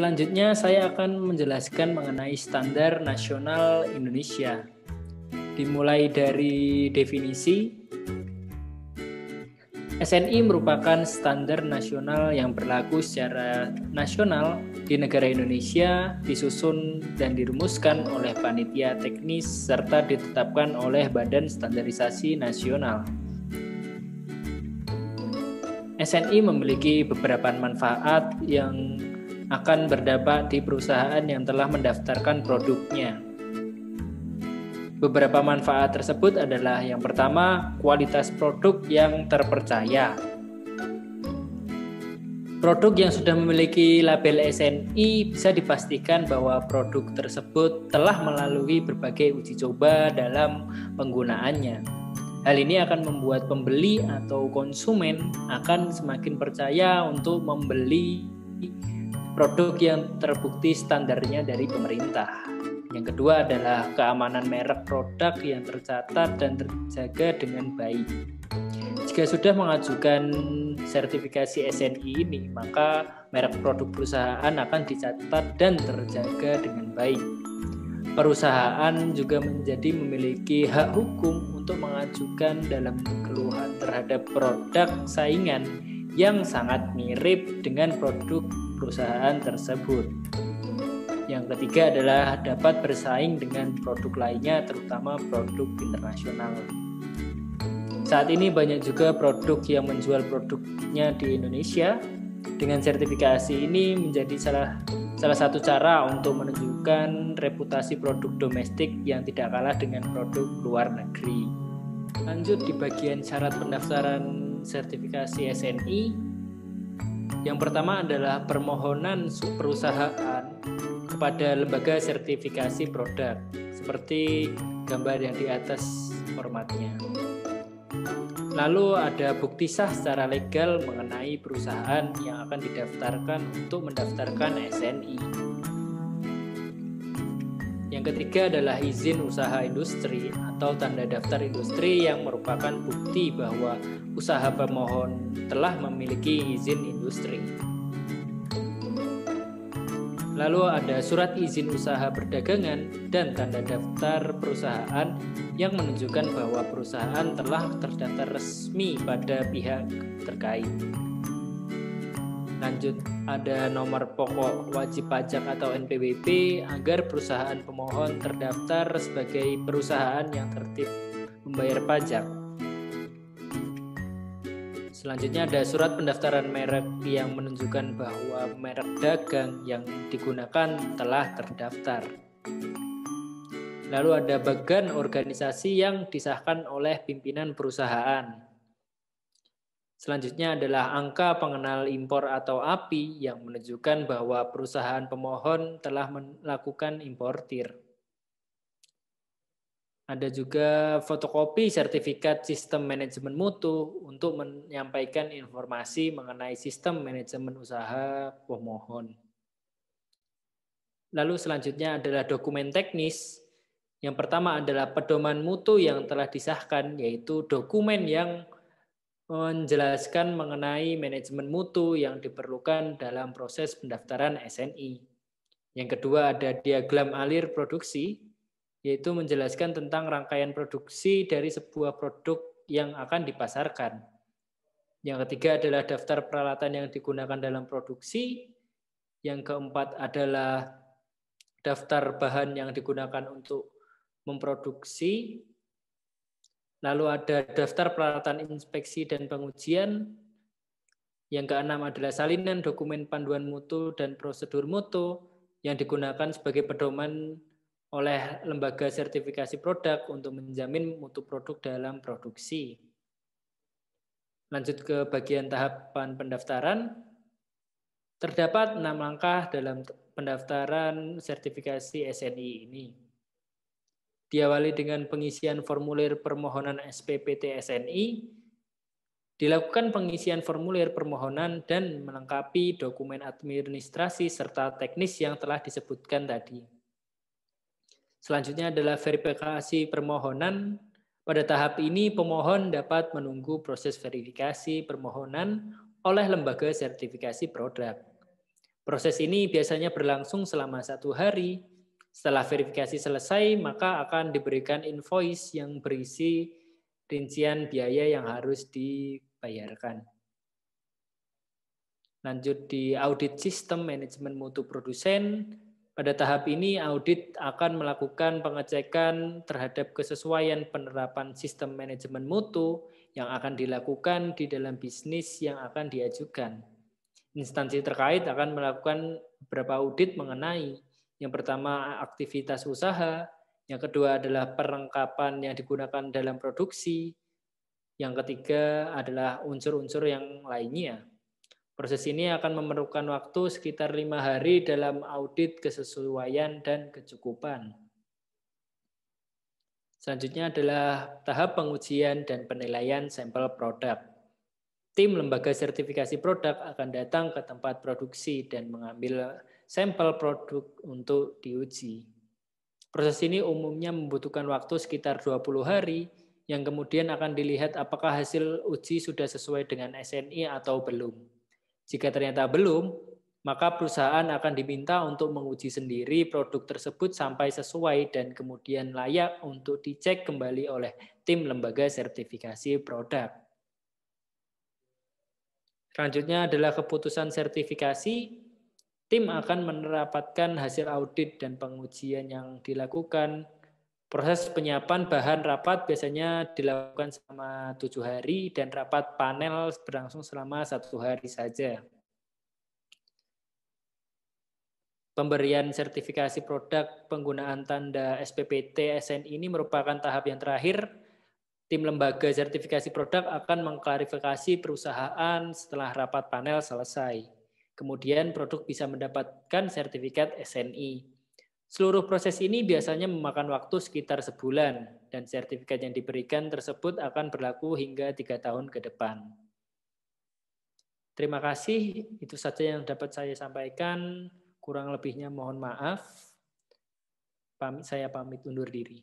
Selanjutnya saya akan menjelaskan mengenai standar nasional Indonesia. Dimulai dari definisi, SNI merupakan standar nasional yang berlaku secara nasional di negara Indonesia, disusun dan dirumuskan oleh panitia teknis serta ditetapkan oleh Badan Standarisasi Nasional. SNI memiliki beberapa manfaat yang akan berdampak di perusahaan yang telah mendaftarkan produknya. Beberapa manfaat tersebut adalah yang pertama, kualitas produk yang terpercaya. Produk yang sudah memiliki label SNI bisa dipastikan bahwa produk tersebut telah melalui berbagai uji coba dalam penggunaannya. Hal ini akan membuat pembeli atau konsumen akan semakin percaya untuk membeli produk yang terbukti standarnya dari pemerintah. Yang kedua adalah keamanan merek produk yang tercatat dan terjaga dengan baik. Jika sudah mengajukan sertifikasi SNI ini, maka merek produk perusahaan akan dicatat dan terjaga dengan baik. Perusahaan juga memiliki hak hukum untuk mengajukan dalam keluhan terhadap produk saingan yang sangat mirip dengan produk perusahaan tersebut. Yang ketiga adalah dapat bersaing dengan produk lainnya, terutama produk internasional. Saat ini banyak juga produk yang menjual produknya di Indonesia. Dengan sertifikasi ini menjadi salah satu cara untuk menunjukkan reputasi produk domestik yang tidak kalah dengan produk luar negeri. Lanjut di bagian syarat pendaftaran sertifikasi SNI. Yang pertama adalah permohonan perusahaan kepada lembaga sertifikasi produk, seperti gambar yang di atas formatnya. Lalu ada bukti sah secara legal mengenai perusahaan yang akan didaftarkan untuk mendaftarkan SNI. Yang ketiga adalah izin usaha industri atau tanda daftar industri yang merupakan bukti bahwa usaha pemohon telah memiliki izin industri. Lalu ada surat izin usaha perdagangan dan tanda daftar perusahaan yang menunjukkan bahwa perusahaan telah terdaftar resmi pada pihak terkait. Lanjut, ada nomor pokok wajib pajak atau NPWP agar perusahaan pemohon terdaftar sebagai perusahaan yang tertib membayar pajak. Selanjutnya ada surat pendaftaran merek yang menunjukkan bahwa merek dagang yang digunakan telah terdaftar. Lalu ada bagan organisasi yang disahkan oleh pimpinan perusahaan. Selanjutnya adalah angka pengenal impor atau API yang menunjukkan bahwa perusahaan pemohon telah melakukan importir. Ada juga fotokopi sertifikat sistem manajemen mutu untuk menyampaikan informasi mengenai sistem manajemen usaha pemohon. Lalu selanjutnya adalah dokumen teknis. Yang pertama adalah pedoman mutu yang telah disahkan, yaitu dokumen yang menjelaskan mengenai manajemen mutu yang diperlukan dalam proses pendaftaran SNI. Yang kedua ada diagram alir produksi, yaitu menjelaskan tentang rangkaian produksi dari sebuah produk yang akan dipasarkan. Yang ketiga adalah daftar peralatan yang digunakan dalam produksi. Yang keempat adalah daftar bahan yang digunakan untuk memproduksi. Lalu ada daftar peralatan inspeksi dan pengujian. Yang keenam adalah salinan dokumen panduan mutu dan prosedur mutu yang digunakan sebagai pedoman oleh lembaga sertifikasi produk untuk menjamin mutu produk dalam produksi. Lanjut ke bagian tahapan pendaftaran. Terdapat 6 langkah dalam pendaftaran sertifikasi SNI ini. Diawali dengan pengisian formulir permohonan SPPT SNI, dilakukan pengisian formulir permohonan dan melengkapi dokumen administrasi serta teknis yang telah disebutkan tadi. Selanjutnya adalah verifikasi permohonan. Pada tahap ini pemohon dapat menunggu proses verifikasi permohonan oleh lembaga sertifikasi produk. Proses ini biasanya berlangsung selama 1 hari. Setelah verifikasi selesai, maka akan diberikan invoice yang berisi rincian biaya yang harus dibayarkan. Lanjut di audit sistem manajemen mutu produsen. Pada tahap ini audit akan melakukan pengecekan terhadap kesesuaian penerapan sistem manajemen mutu yang akan dilakukan di dalam bisnis yang akan diajukan. Instansi terkait akan melakukan beberapa audit mengenai yang pertama aktivitas usaha, yang kedua adalah perlengkapan yang digunakan dalam produksi, yang ketiga adalah unsur-unsur yang lainnya. Proses ini akan memerlukan waktu sekitar 5 hari dalam audit kesesuaian dan kecukupan. Selanjutnya adalah tahap pengujian dan penilaian sampel produk. Tim lembaga sertifikasi produk akan datang ke tempat produksi dan mengambil sampel produk untuk diuji. Proses ini umumnya membutuhkan waktu sekitar 20 hari, yang kemudian akan dilihat apakah hasil uji sudah sesuai dengan SNI atau belum. Jika ternyata belum, maka perusahaan akan diminta untuk menguji sendiri produk tersebut sampai sesuai dan kemudian layak untuk dicek kembali oleh tim lembaga sertifikasi produk. Selanjutnya adalah keputusan sertifikasi. Tim akan menerapkan hasil audit dan pengujian yang dilakukan. Proses penyiapan bahan rapat biasanya dilakukan selama 7 hari dan rapat panel berlangsung selama 1 hari saja. Pemberian sertifikasi produk penggunaan tanda SPPT SNI ini merupakan tahap yang terakhir. Tim lembaga sertifikasi produk akan mengklarifikasi perusahaan setelah rapat panel selesai. Kemudian produk bisa mendapatkan sertifikat SNI. Seluruh proses ini biasanya memakan waktu sekitar sebulan dan sertifikat yang diberikan tersebut akan berlaku hingga 3 tahun ke depan. Terima kasih, itu saja yang dapat saya sampaikan. Kurang lebihnya mohon maaf. Saya pamit undur diri.